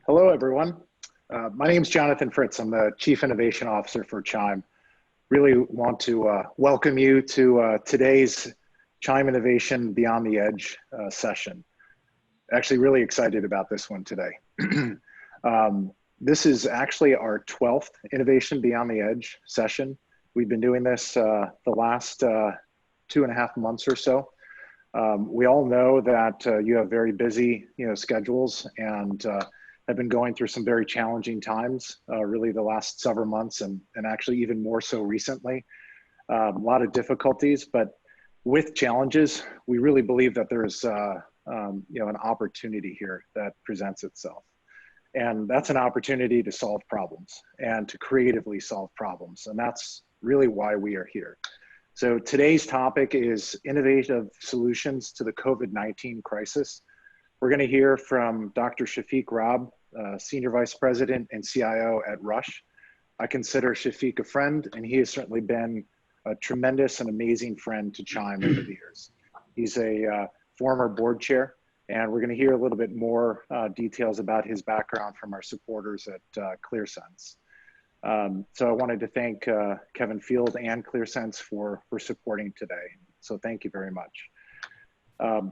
Hello, everyone. My name is Jonathan Fritz. I'm the Chief Innovation Officer for CHIME. Really want to welcome you to today's CHIME Innovation Beyond the Edge session. Actually really excited about this one today. This is actually our 12th Innovation Beyond the Edge session. We've been doing this the last 2.5 months or so. We all know that you have very busy schedules and have been going through some very challenging times, really the last several months and actually even more so recently. A lot of difficulties, but with challenges, we really believe that there's an opportunity here that presents itself. And that's an opportunity to solve problems and to creatively solve problems. And that's really why we are here. So today's topic is innovative solutions to the COVID-19 crisis. We're going to hear from Dr. Shafiq Rob, Senior Vice President and CIO at Rush. I consider Shafiq a friend, and he has certainly been a tremendous and amazing friend to CHIME over the years. He's a former board chair, and we're going to hear a little bit more details about his background from our supporters at ClearSense. So I wanted to thank Kevin Field and ClearSense for supporting today. So thank you very much.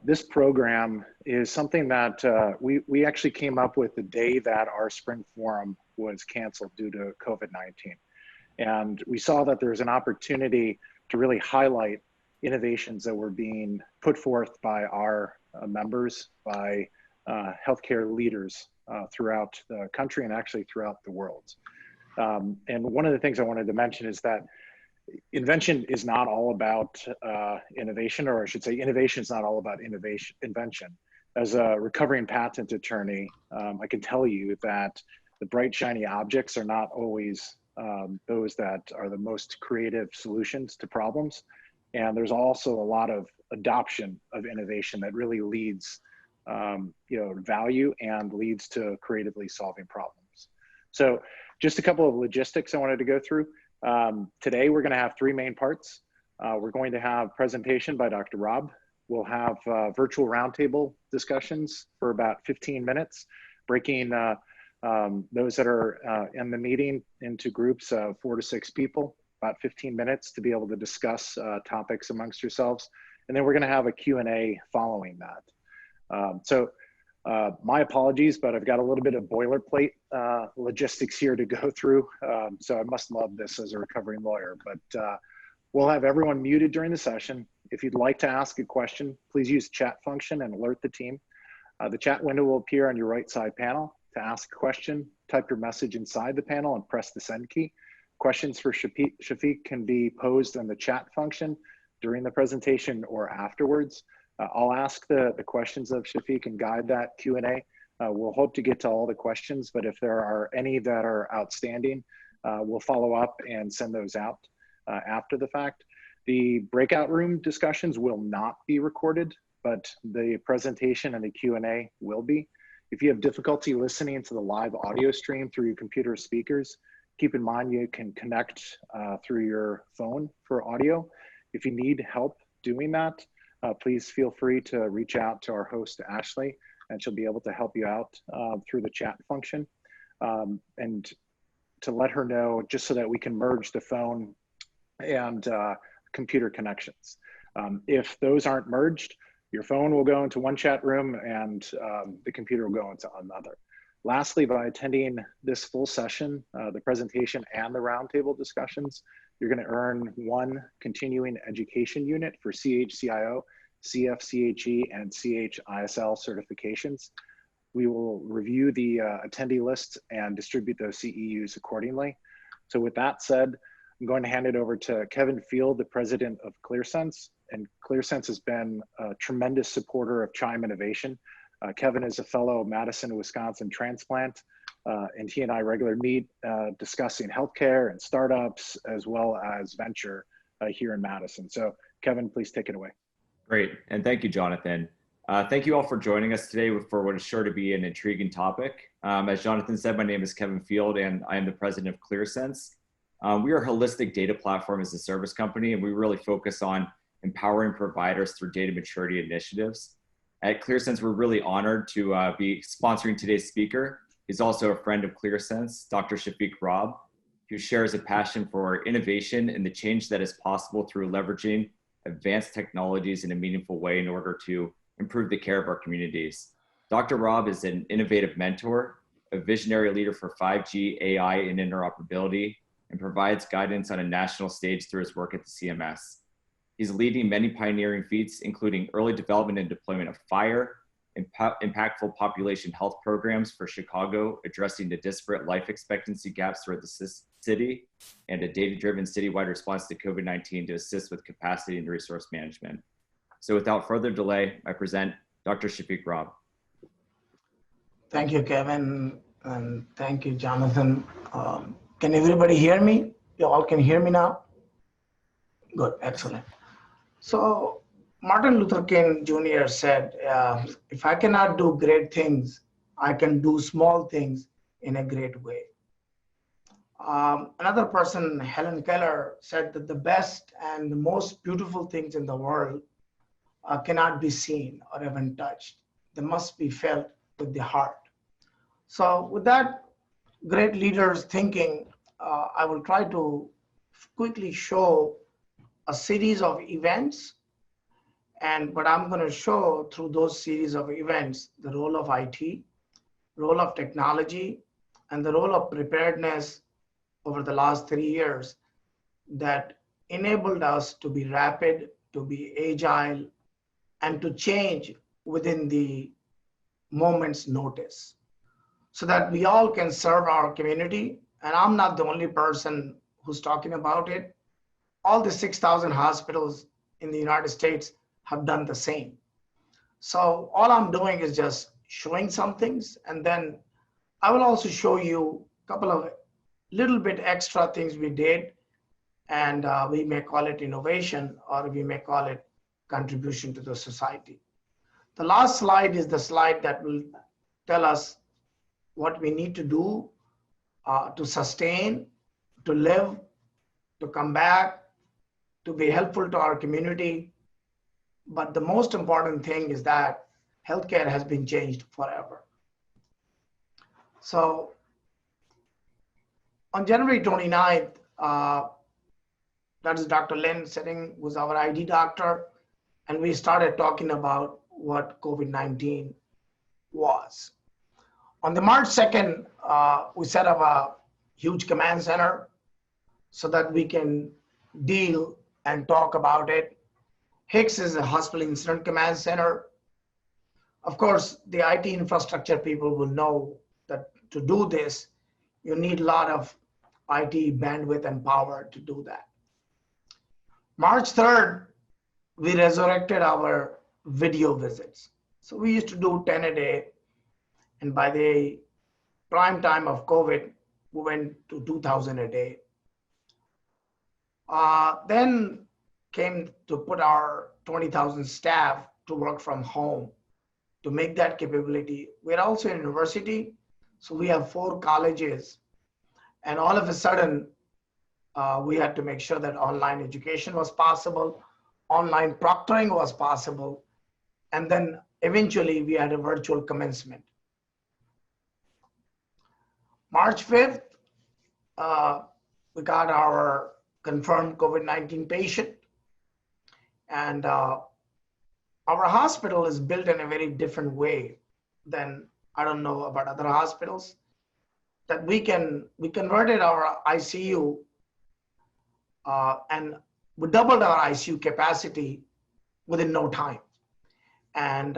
This program is something that we actually came up with the day that our spring forum was canceled due to COVID-19. And we saw that there's an opportunity to really highlight innovations that were being put forth by our members, by healthcare leaders throughout the country and actually throughout the world. And one of the things I wanted to mention is that invention is not all about innovation, or I should say innovation is not all about invention. As a recovering patent attorney, I can tell you that the bright, shiny objects are not always those that are the most creative solutions to problems. And there's also a lot of adoption of innovation that really leads value and leads to creatively solving problems. So just a couple of logistics I wanted to go through. Today, we're going to have 3 main parts. We're going to have presentation by Dr. Rob. We'll have virtual roundtable discussions for about 15 minutes, breaking those that are in the meeting into groups of 4 to 6 people, about 15 minutes to be able to discuss topics amongst yourselves. And then we're going to have a Q&A following that. My apologies, but I've got a little bit of boilerplate logistics here to go through. So I must love this as a recovering lawyer, but we'll have everyone muted during the session. If you'd like to ask a question, please use chat function and alert the team. The chat window will appear on your right side panel. To ask a question, type your message inside the panel and press the send key. Questions for Shafiq can be posed in the chat function during the presentation or afterwards. I'll ask the questions of Shafiq and guide that Q&A. We'll hope to get to all the questions, but if there are any that are outstanding, we'll follow up and send those out after the fact. The breakout room discussions will not be recorded, but the presentation and the Q&A will be. If you have difficulty listening to the live audio stream through your computer speakers, keep in mind you can connect through your phone for audio. If you need help doing that, please feel free to reach out to our host, Ashley, and she'll be able to help you out through the chat function. And to let her know, just so that we can merge the phone and computer connections. If those aren't merged, your phone will go into one chat room and the computer will go into another. Lastly, by attending this full session, the presentation and the roundtable discussions, you're going to earn 1 continuing education unit for CHCIO, CFCHE, and CHISL certifications. We will review the attendee list and distribute those CEUs accordingly. So with that said, I'm going to hand it over to Kevin Field, the president of ClearSense. And ClearSense has been a tremendous supporter of CHIME Innovation. Kevin is a fellow Madison, Wisconsin transplant, and he and I regularly meet discussing healthcare and startups as well as venture here in Madison. So Kevin, please take it away. Great, and thank you, Jonathan. Thank you all for joining us today for what is sure to be an intriguing topic. As Jonathan said, my name is Kevin Field and I am the president of ClearSense. We are a holistic data platform as a service company, and we really focus on empowering providers through data maturity initiatives. At ClearSense, we're really honored to be sponsoring today's speaker. He's also a friend of ClearSense, Dr. Shafiq Rob, who shares a passion for innovation and the change that is possible through leveraging advanced technologies in a meaningful way in order to improve the care of our communities. Dr. Rob is an innovative mentor, a visionary leader for 5G, AI, and interoperability, and provides guidance on a national stage through his work at the CMS. He's leading many pioneering feats, including early development and deployment of FIRE, impactful population health programs for Chicago, addressing the disparate life expectancy gaps throughout the city, and a data-driven citywide response to COVID-19 to assist with capacity and resource management. So without further delay, I present Dr. Shafiq Rob. Thank you, Kevin, and thank you, Jonathan. Can everybody hear me? You all can hear me now? Good, excellent. So Martin Luther King Jr. said, if I cannot do great things, I can do small things in a great way. Another person, Helen Keller, said that the best and the most beautiful things in the world cannot be seen or even touched. They must be felt with the heart. So with that great leaders thinking, I will try to quickly show a series of events. And what I'm going to show through those series of events, the role of IT, role of technology, and the role of preparedness over the last 3 years that enabled us to be rapid, to be agile, and to change within the moment's notice so that we all can serve our community. And I'm not the only person who's talking about it. All the 6,000 hospitals in the United States have done the same. So all I'm doing is just showing some things, and then I will also show you a couple of little bit extra things we did, and we may call it innovation, or we may call it contribution to the society. The last slide is the slide that will tell us what we need to do to sustain, to live, to come back, to be helpful to our community. But the most important thing is that healthcare has been changed forever. So on January 29th, that is Dr. Lin sitting, who's our ID doctor, and we started talking about what COVID-19 was. On the March 2nd, we set up a huge command center so that we can deal and talk about it. HICS is a hospital incident command center. Of course, the IT infrastructure people will know that to do this, you need a lot of IT bandwidth and power to do that. March 3rd, we resurrected our video visits. So we used to do 10 a day. And by the prime time of COVID, we went to 2,000 a day. Then came to put our 20,000 staff to work from home to make that capability. We're also a university, so we have 4 colleges. And all of a sudden, we had to make sure that online education was possible, online proctoring was possible, and then eventually we had a virtual commencement. March 5th, we got our confirmed COVID-19 patient. And our hospital is built in a very different way than, I don't know about other hospitals, that we converted our ICU and we doubled our ICU capacity within no time. And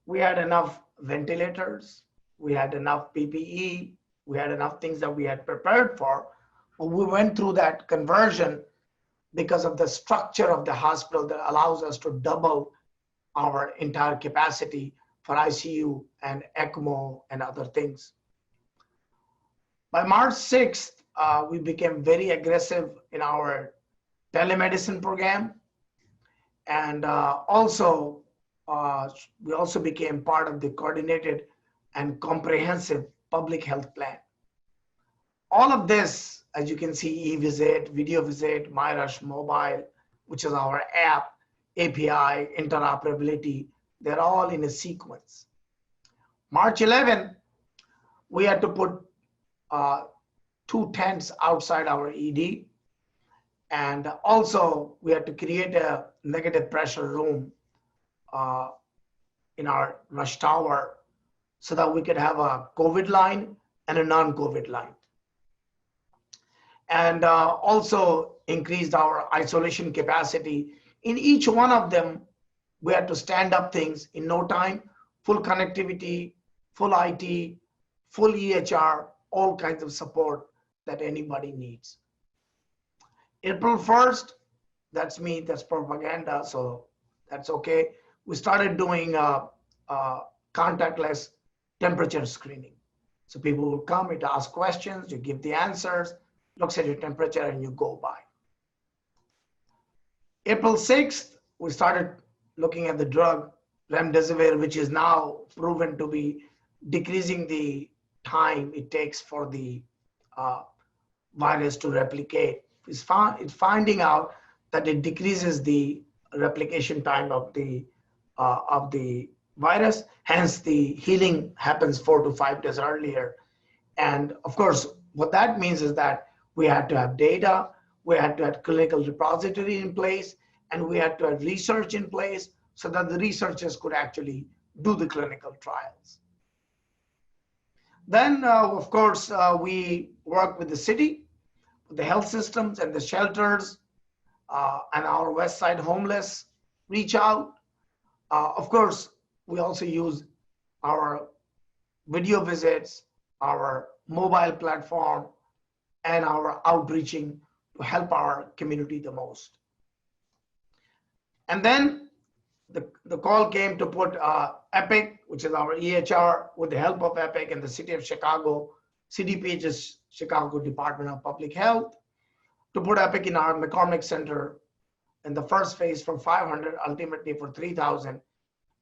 we had enough ventilators, we had enough PPE, we had enough things that we had prepared for. But we went through that conversion because of the structure of the hospital that allows us to double our entire capacity for ICU and ECMO and other things. By March 6th, we became very aggressive in our telemedicine program. And we also became part of the coordinated and comprehensive public health plan. All of this, as you can see, e-visit, video visit, MyRush Mobile, which is our app, API, interoperability, they're all in a sequence. March 11, we had to put 2 tents outside our ED. And also we had to create a negative pressure room in our rush tower so that we could have a COVID line and a non-COVID line. And also increased our isolation capacity. In each one of them, we had to stand up things in no time, full connectivity, full IT, full EHR, all kinds of support that anybody needs. April 1st, that's me, that's propaganda, so that's okay. We started doing contactless temperature screening. So people will come, it ask questions, you give the answers, looks at your temperature, and you go by. April 6th, we started looking at the drug remdesivir, which is now proven to be decreasing the time it takes for the virus to replicate. It's finding out that it decreases the replication time of the virus, hence the healing happens 4 to 5 days earlier. And of course, what that means is that we had to have data, we had to have clinical repository in place, and we had to have research in place so that the researchers could actually do the clinical trials. Then, of course, we work with the city, with the health systems and the shelters, and our West Side homeless reach out. Of course, we also use our video visits, our mobile platform, and our outreaching to help our community the most. And then the call came to put Epic, which is our EHR, with the help of Epic and the city of Chicago, CDP is Chicago Department of Public Health, to put Epic in our McCormick Center in the first phase from 500, ultimately for 3,000.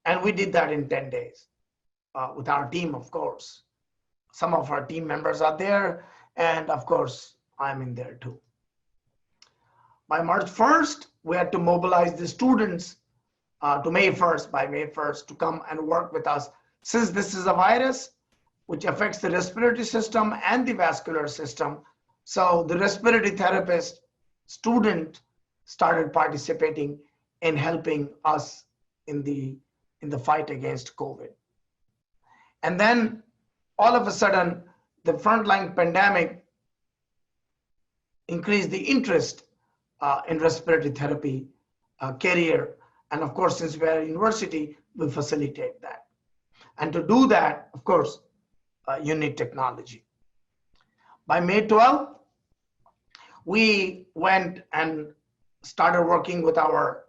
And we did that in 10 days with our team, of course. Some of our team members are there, and of course, I'm in there too. By March 1st, we had to mobilize the students to May 1st, by May 1st, to come and work with us. Since this is a virus which affects the respiratory system and the vascular system, so the respiratory therapist student started participating in helping us in the fight against COVID. And then all of a sudden, the frontline pandemic increased the interest in respiratory therapy career. And of course, since we are a university, we facilitate that. And to do that, of course, you need technology. By May 12th, we went and started working with our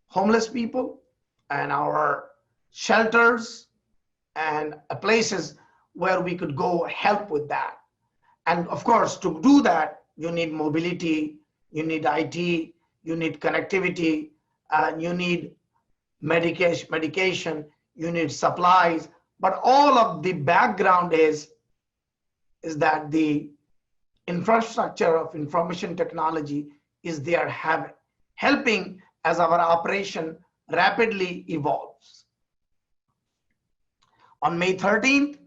homeless people and our shelters and places where we could go help with that. And of course, to do that, you need mobility, you need IT, you need connectivity, you need medication, you need supplies. But all of the background is that the infrastructure of information technology is there helping as our operation rapidly evolves. On May 13th,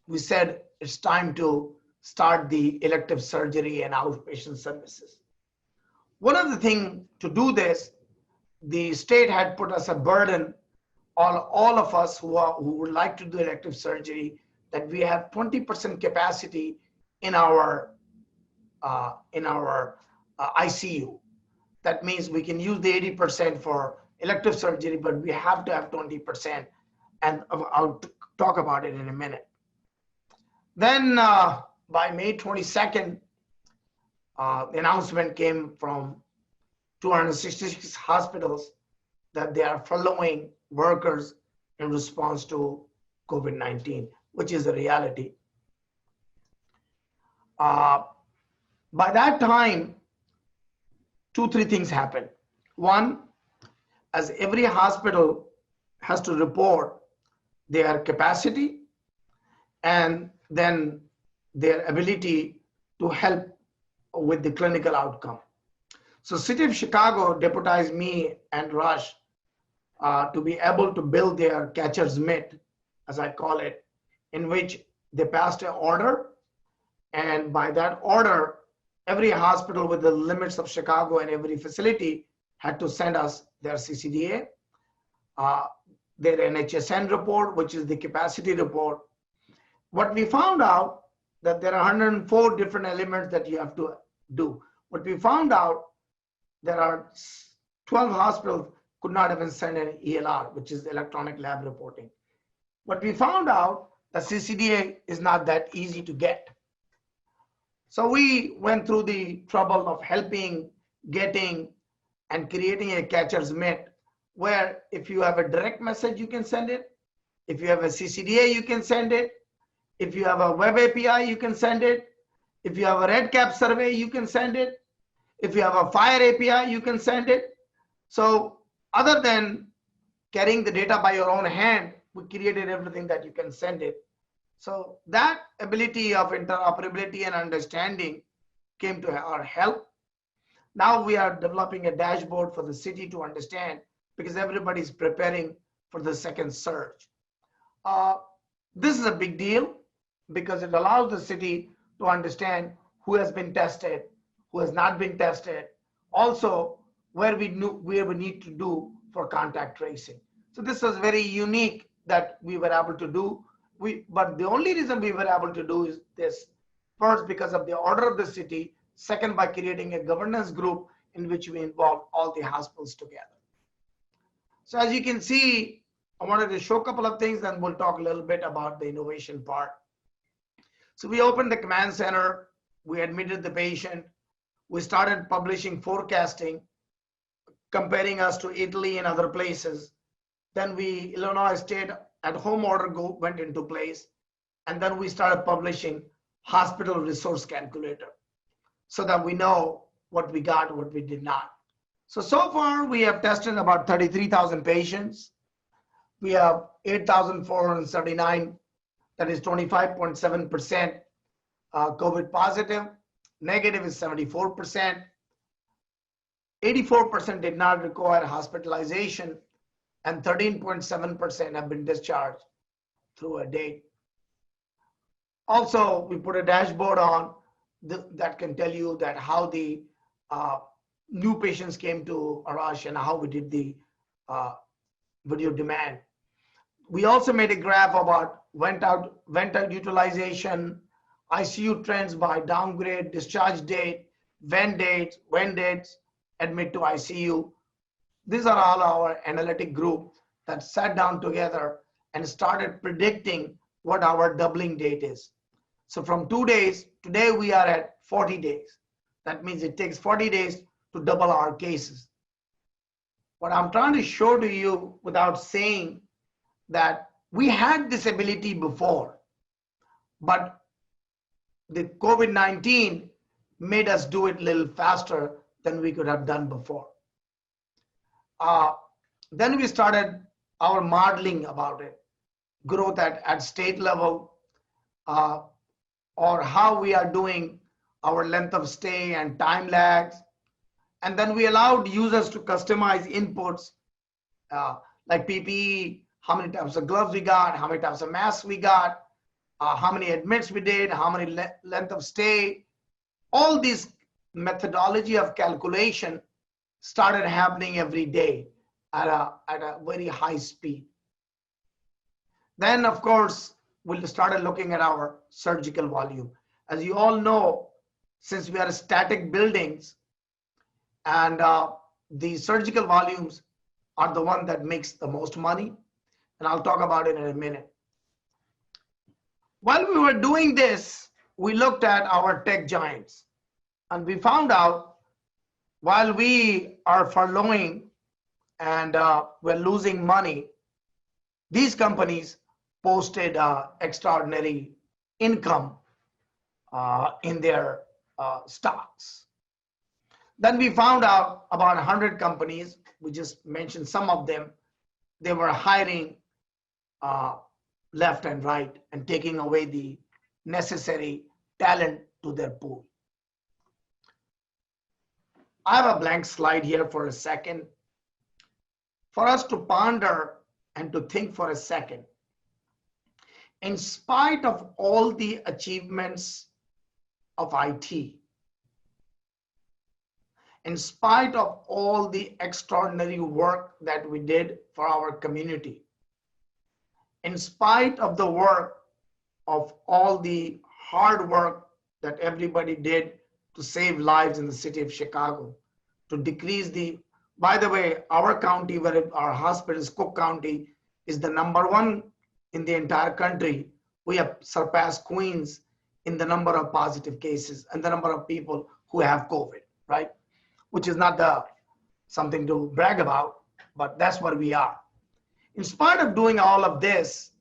we said it's time to start the elective surgery and outpatient services. One of the things to do this, the state had put us a burden on all of us who would like to do elective surgery, that we have 20% capacity in our ICU. That means we can use the 80% for elective surgery, but we have to have 20%. And I'll talk about it in a minute. Then by May 22nd, the announcement came from 266 hospitals that they are furloughing workers in response to COVID-19, which is a reality. By that time, 2-3 things happened. One, as every hospital has to report their capacity and then their ability to help with the clinical outcome. So City of Chicago deputized me and Rush to be able to build their catcher's mitt, as I call it, in which they passed an order, and by that order, every hospital with the limits of Chicago and every facility had to send us their CCDA, their NHSN report, which is the capacity report. What we found out that there are 104 different elements that you have to do. What we found out, there are 12 hospitals could not even send an ELR, which is electronic lab reporting. What we found out, the CCDA is not that easy to get. So we went through the trouble of helping, getting, and creating a catcher's mitt, where if you have a direct message, you can send it. If you have a CCDA, you can send it. If you have a web API, you can send it. If you have a REDCap survey, you can send it. If you have a FHIR API, you can send it. So other than carrying the data by your own hand, we created everything that you can send it. So that ability of interoperability and understanding came to our help. Now we are developing a dashboard for the city to understand, because everybody's preparing for the second surge. This is a big deal because it allows the city to understand who has been tested, who has not been tested, also where we need to do for contact tracing. So this was very unique that we were able to do. But the only reason we were able to do is this: first, because of the order of the city; second, by creating a governance group in which we involved all the hospitals together. So as you can see, I wanted to show a couple of things, and we'll talk a little bit about the innovation part. So we opened the command center, we admitted the patient, we started publishing forecasting, comparing us to Italy and other places. Then Illinois State at-home order went into place, and then we started publishing hospital resource calculator so that we know what we got, what we did not. So far we have tested about 33,000 patients. We have 8,479, that is 25.7% COVID positive. Negative is 74%. 84% did not require hospitalization, and 13.7% have been discharged through a date. Also, we put a dashboard on that can tell you that how the new patients came to Arash and how we did the video demand. We also made a graph about went out utilization, ICU trends by downgrade, discharge date, when dates, admit to ICU. These are all our analytic group that sat down together and started predicting what our doubling date is. So from 2 days, today we are at 40 days. That means it takes 40 days to double our cases. What I'm trying to show to you without saying that we had this ability before, but the COVID-19 made us do it a little faster than we could have done before. Then we started our modeling about it, growth at state level, or how we are doing our length of stay and time lags. And then we allowed users to customize inputs like PPE, how many types of gloves we got, how many types of masks we got, how many admits we did, how many length of stay. All this methodology of calculation started happening every day at a very high speed. Then, of course, we started looking at our surgical volume. As you all know, since we are static buildings, and the surgical volumes are the one that makes the most money, and I'll talk about it in a minute. While we were doing this, we looked at our tech giants, and we found out while we are furloughing and we're losing money, these companies posted extraordinary income in their stocks. Then we found out about 100 companies, we just mentioned some of them, they were hiring left and right and taking away the necessary talent to their pool. I have a blank slide here for a second. For us to ponder and to think for a second. in spite of all the achievements of IT, in spite of all the extraordinary work that we did for our community, in spite of the work of all the hard work that everybody did to save lives in the city of Chicago, to decrease the, by the way, our county, where our hospital is, Cook County, is the #1 in the entire country. We have surpassed Queens in the number of positive cases and the number of people who have COVID, right? Which is not something to brag about, but that's where we are. In spite of doing all of this,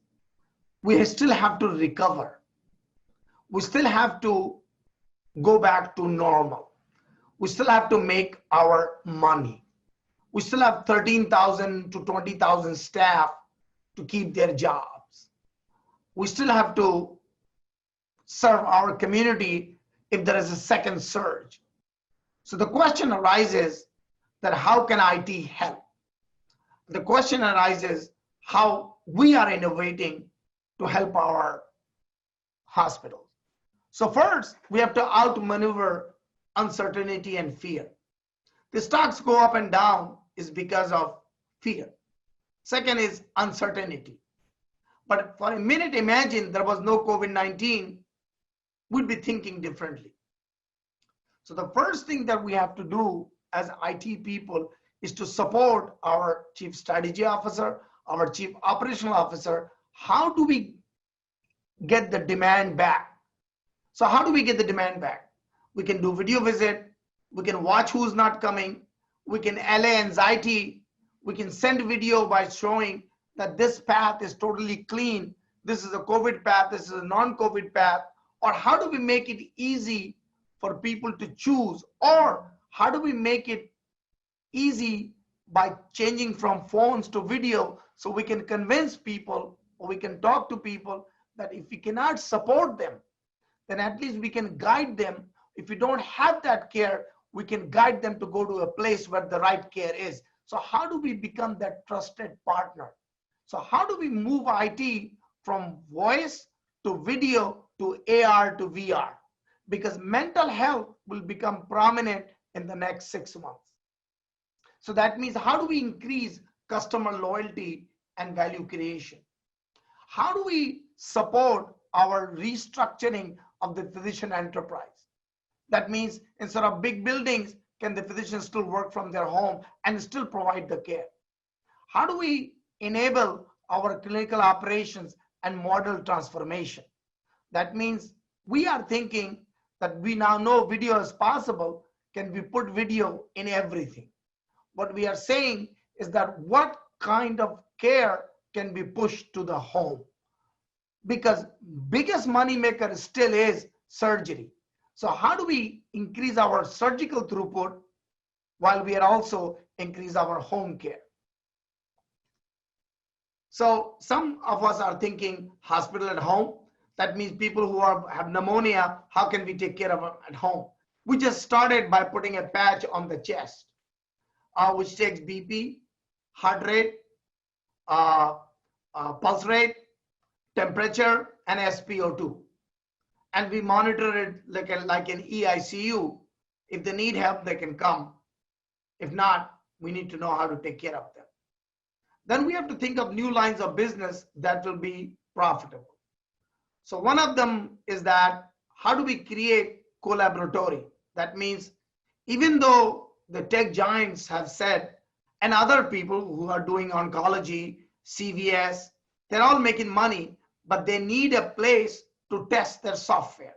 we still have to recover. We still have to go back to normal. We still have to make our money. We still have 13,000 to 20,000 staff to keep their jobs. We still have to serve our community if there is a second surge. So the question arises that how can IT help? The question arises how we are innovating to help our hospitals. So first, we have to outmaneuver uncertainty and fear. The stocks go up and down is because of fear. Second is uncertainty. But for a minute, imagine there was no COVID-19, we'd be thinking differently. So the first thing that we have to do as IT people is to support our Chief Strategy Officer, our Chief Operational Officer. How do we get the demand back? So how do we get the demand back? We can do video visit. We can watch who's not coming. We can allay anxiety. We can send video by showing that this path is totally clean. This is a COVID path. This is a non-COVID path. Or how do we make it easy for people to choose? Or how do we make it easy by changing from phones to video so we can convince people, or we can talk to people that if we cannot support them, then at least we can guide them. If we don't have that care, we can guide them to go to a place where the right care is. So how do we become that trusted partner? So how do we move IT from voice to video to AR to VR? Because mental health will become prominent in the next 6 months. So that means how do we increase customer loyalty and value creation? How do we support our restructuring of the physician enterprise? That means instead of big buildings, can the physicians still work from their home and still provide the care? How do we enable our clinical operations and model transformation? That means we are thinking that we now know video is possible. Can we put video in everything? What we are saying is that what kind of care can be pushed to the home? Because biggest money maker still is surgery. So how do we increase our surgical throughput while we are also increase our home care? So some of us are thinking hospital at home. That means people who have pneumonia, how can we take care of them at home? We just started by putting a patch on the chest, which takes BP, heart rate, pulse rate, temperature, and SpO2. And we monitor it like an EICU. If they need help, they can come. If not, we need to know how to take care of them. Then we have to think of new lines of business that will be profitable. So one of them is that how do we create collaboratory? That means even though the tech giants have said, and other people who are doing oncology, CVS, they're all making money, but they need a place to test their software.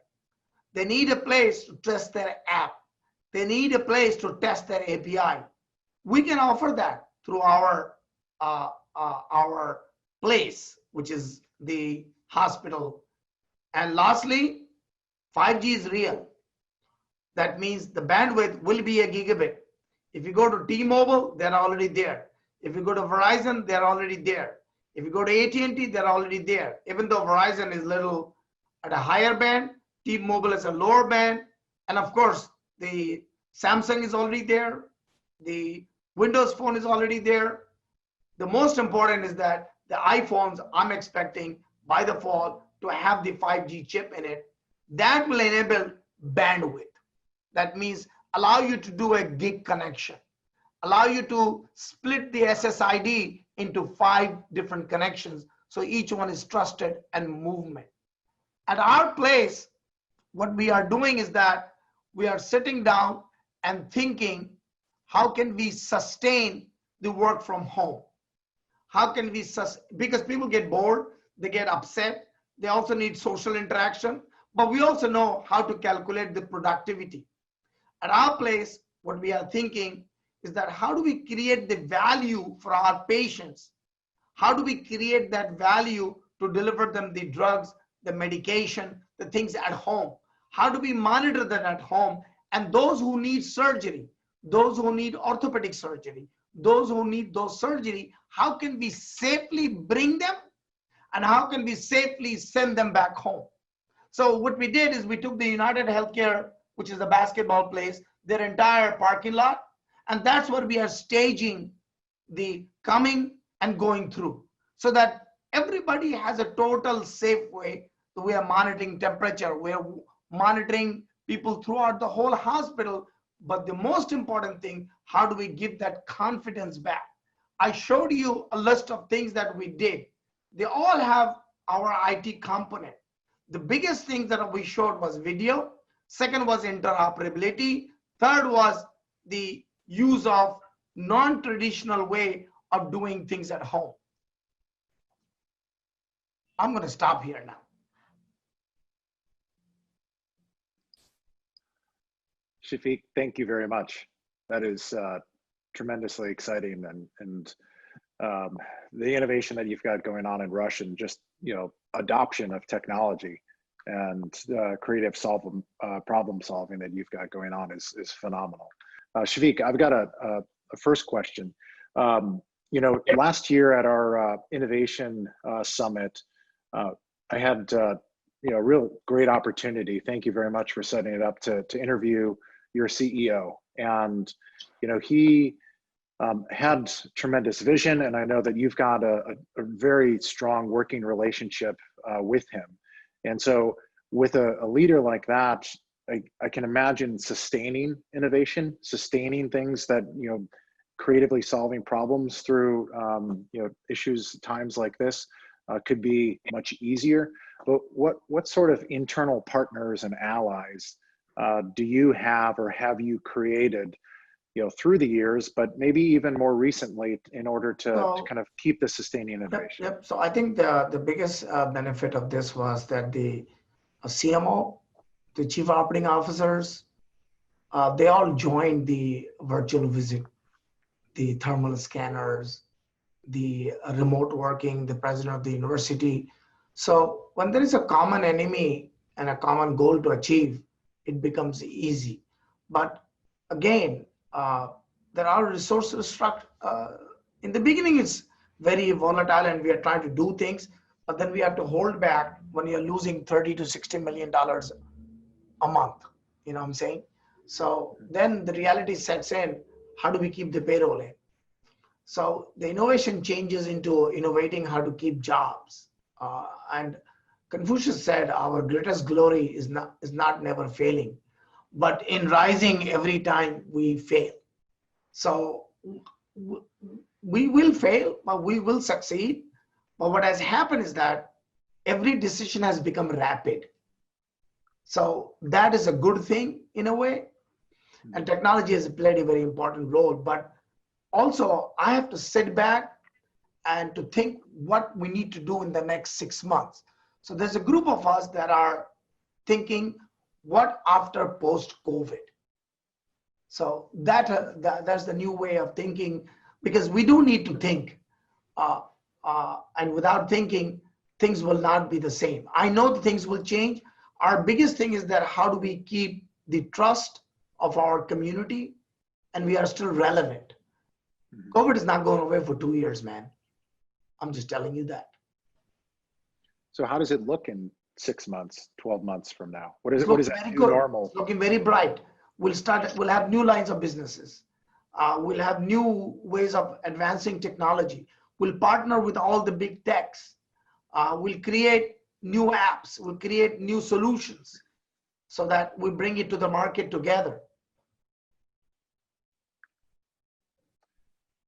They need a place to test their app. They need a place to test their API. We can offer that through our place, which is the hospital. And lastly, 5G is real. That means the bandwidth will be a gigabit. If you go to T-Mobile, they're already there. If you go to Verizon, they're already there. If you go to AT&T, they're already there. Even though Verizon is little at a higher band, T-Mobile is a lower band. And of course, the Samsung is already there. The Windows Phone is already there. The most important is that the iPhones, I'm expecting by the fall to have the 5G chip in it. That will enable bandwidth. That means allow you to do a gig connection, allow you to split the SSID into 5 different connections, so each one is trusted and movement. At our place, what we are doing is that we are sitting down and thinking, how can we sustain the work from home? How can we, because people get bored, they get upset, they also need social interaction, but we also know how to calculate the productivity. At our place, what we are thinking is that how do we create the value for our patients? How do we create that value to deliver them the drugs, the medication, the things at home? How do we monitor them at home? And those who need surgery, those who need orthopedic surgery, those who need those surgery, how can we safely bring them and how can we safely send them back home? So what we did is we took the United Healthcare, which is a basketball place, their entire parking lot, and that's where we are staging the coming and going through, so that everybody has a total safe way. We are monitoring temperature, we are monitoring people throughout the whole hospital. But the most important thing, how do we give that confidence back? I showed you a list of things that we did. They all have our IT component. The biggest thing that we showed was video. Second was interoperability. Third was the use of non-traditional way of doing things at home. I'm going to stop here now. Shafiq, thank you very much. That is tremendously exciting, and the innovation that you've got going on in Rush, and just adoption of technology and creative problem solving that you've got going on is phenomenal. Shafiq, I've got a first question. Last year at our innovation summit, I had a real great opportunity. Thank you very much for setting it up to interview your CEO. And he had tremendous vision, and I know that you've got a very strong working relationship with him. And so with a leader like that, I can imagine sustaining innovation, sustaining things that, creatively solving problems through, issues, times like this could be much easier. But what sort of internal partners and allies do you have, or have you created, through the years, but maybe even more recently, in order to kind of keep the sustaining innovation? Yep. So I think the biggest benefit of this was that the CMO, the chief operating officers, they all joined the virtual visit, the thermal scanners, the remote working, the president of the university. So when there is a common enemy and a common goal to achieve, it becomes easy. But again, there are resources structured. In the beginning, it's very volatile and we are trying to do things, but then we have to hold back when you're losing $30 to $60 million a month. You know what I'm saying? So then the reality sets in, how do we keep the payroll in? So the innovation changes into innovating how to keep jobs. And Confucius said, our greatest glory is not never failing, but in rising every time we fail. So we will fail, but we will succeed. But what has happened is that every decision has become rapid. So that is a good thing in a way. And technology has played a very important role. But also, I have to sit back and to think what we need to do in the next 6 months. So there's a group of us that are thinking, what after post-COVID? So that's the new way of thinking, because we do need to think. And without thinking, things will not be the same. I know that things will change. Our biggest thing is that how do we keep the trust of our community and we are still relevant. COVID is not going away for 2 years, man. I'm just telling you that. So how does it look in 6 months, 12 months from now? What is that new normal? It's looking very bright. We'll have new lines of businesses. We'll have new ways of advancing technology. We'll partner with all the big techs. We'll create new apps. We'll create new solutions so that we bring it to the market together.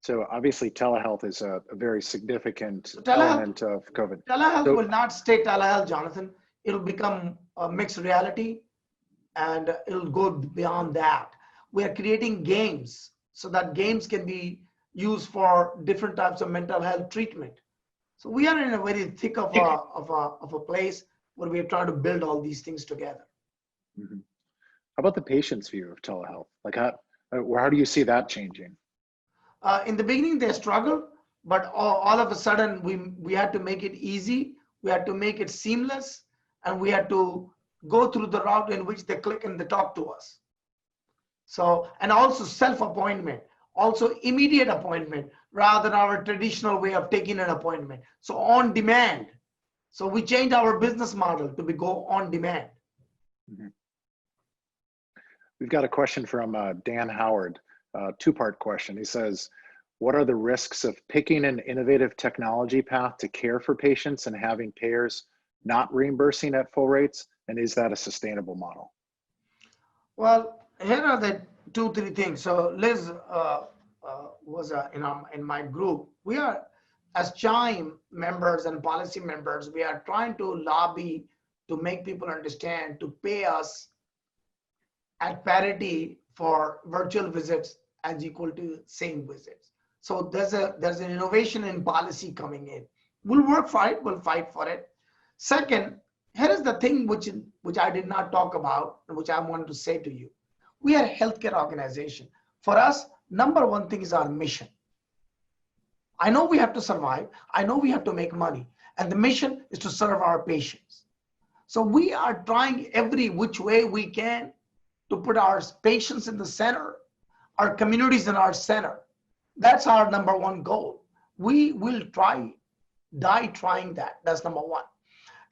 So obviously telehealth is a very significant element of COVID. Telehealth will not stay telehealth, Jonathan. It'll become a mixed reality and it'll go beyond that. We are creating games so that games can be used for different types of mental health treatment. So we are in a very thick of a place where we are trying to build all these things together. Mm-hmm. How about the patient's view of telehealth? Like how do you see that changing? In the beginning, they struggled, but all of a sudden, we had to make it easy. We had to make it seamless, and we had to go through the route in which they click and they talk to us. So, and also self-appointment, also immediate appointment, rather than our traditional way of taking an appointment. So on demand. So we changed our business model to go on demand. Mm-hmm. We've got a question from Dan Howard. Two-part question. He says, what are the risks of picking an innovative technology path to care for patients and having payers not reimbursing at full rates? And is that a sustainable model? Well, here are the 2-3 things. So Liz was in my group. We are, as CHIME members and policy members, we are trying to lobby to make people understand to pay us at parity for virtual visits as equal to same visits. So there's an innovation in policy coming in. We'll work for it, we'll fight for it. Second, here is the thing which I did not talk about, and which I wanted to say to you. We are a healthcare organization. For us, number one thing is our mission. I know we have to survive. I know we have to make money. And the mission is to serve our patients. So we are trying every which way we can to put our patients in the center, our communities in our center. That's our number one goal. We will die trying that. That's number one.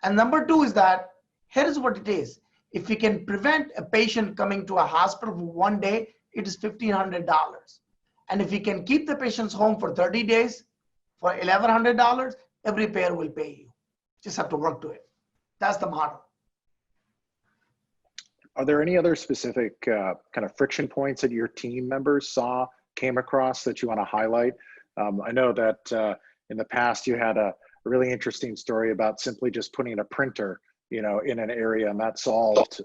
And number two is that, here's what it is. If we can prevent a patient coming to a hospital for 1 day, it is $1,500. And if we can keep the patients home for 30 days for $1,100, every payer will pay you. Just have to work to it. That's the model. Are there any other specific kind of friction points that your team members came across that you want to highlight? I know that in the past you had a really interesting story about simply just putting a printer, in an area, and that solved,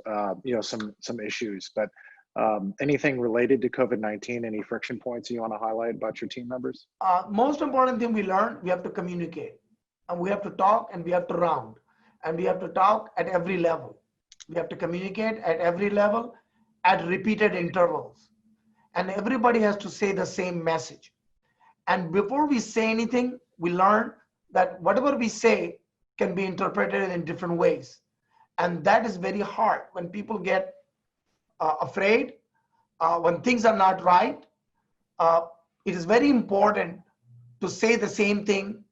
some issues. But anything related to COVID-19, any friction points you want to highlight about your team members? Most important thing we learned, we have to communicate, and we have to talk, and we have to round, and we have to talk at every level. We have to communicate at every level at repeated intervals. And everybody has to say the same message. And before we say anything, we learn that whatever we say can be interpreted in different ways. And that is very hard when people get afraid, when things are not right. It is very important to say the same thing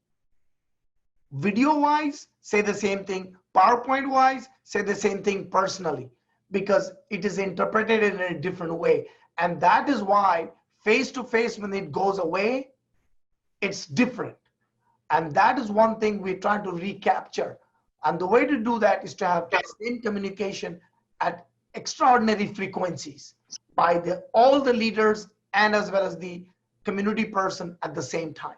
video-wise, say the same thing PowerPoint-wise, say the same thing personally, because it is interpreted in a different way. And that is why face-to-face, when it goes away, it's different. And that is one thing we're trying to recapture. And the way to do that is to have the same communication at extraordinary frequencies by all the leaders and as well as the community person at the same time.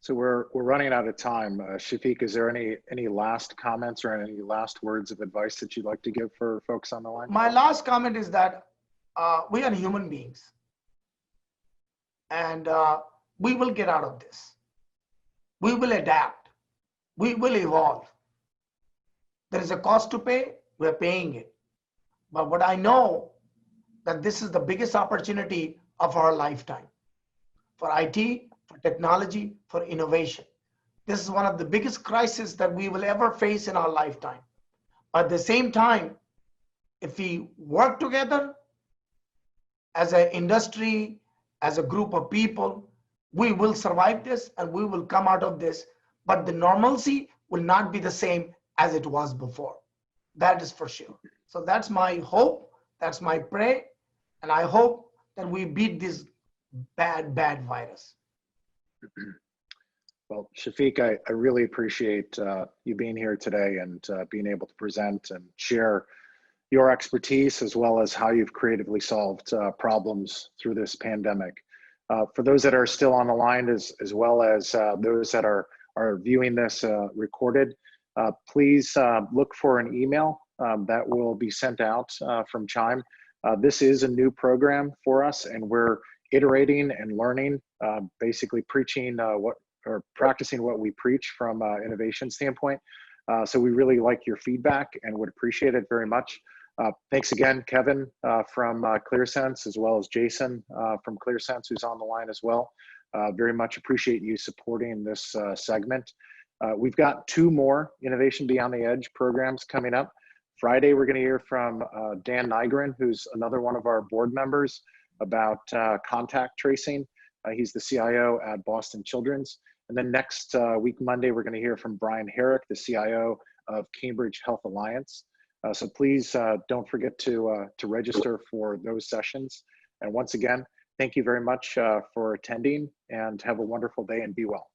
So we're running out of time. Shafiq, is there any last comments or any last words of advice that you'd like to give for folks on the line? My last comment is that we are human beings, and we will get out of this. We will adapt. We will evolve. There is a cost to pay. We're paying it. But what I know, that this is the biggest opportunity of our lifetime for IT, for technology, for innovation. This is one of the biggest crises that we will ever face in our lifetime. At the same time, if we work together as an industry, as a group of people, we will survive this and we will come out of this. But the normalcy will not be the same as it was before. That is for sure. So that's my hope. That's my prayer. And I hope that we beat this bad virus. Well, Shafiq, I really appreciate you being here today and being able to present and share your expertise as well as how you've creatively solved problems through this pandemic. For those that are still on the line, as well as those that are viewing this recorded, please look for an email that will be sent out from CHIME. This is a new program for us, and we're iterating and learning, basically preaching or practicing what we preach from an innovation standpoint. So we really like your feedback and would appreciate it very much. Thanks again, Kevin from ClearSense, as well as Jason from ClearSense, who's on the line as well. Very much appreciate you supporting this segment. We've got 2 more Innovation Beyond the Edge programs coming up. Friday, we're going to hear from Dan Nygren, who's another one of our board members, about contact tracing. He's the CIO at Boston Children's. And then next week, Monday, we're going to hear from Brian Herrick, the CIO of Cambridge Health Alliance. So please don't forget to register for those sessions. And once again, thank you very much for attending, and have a wonderful day and be well.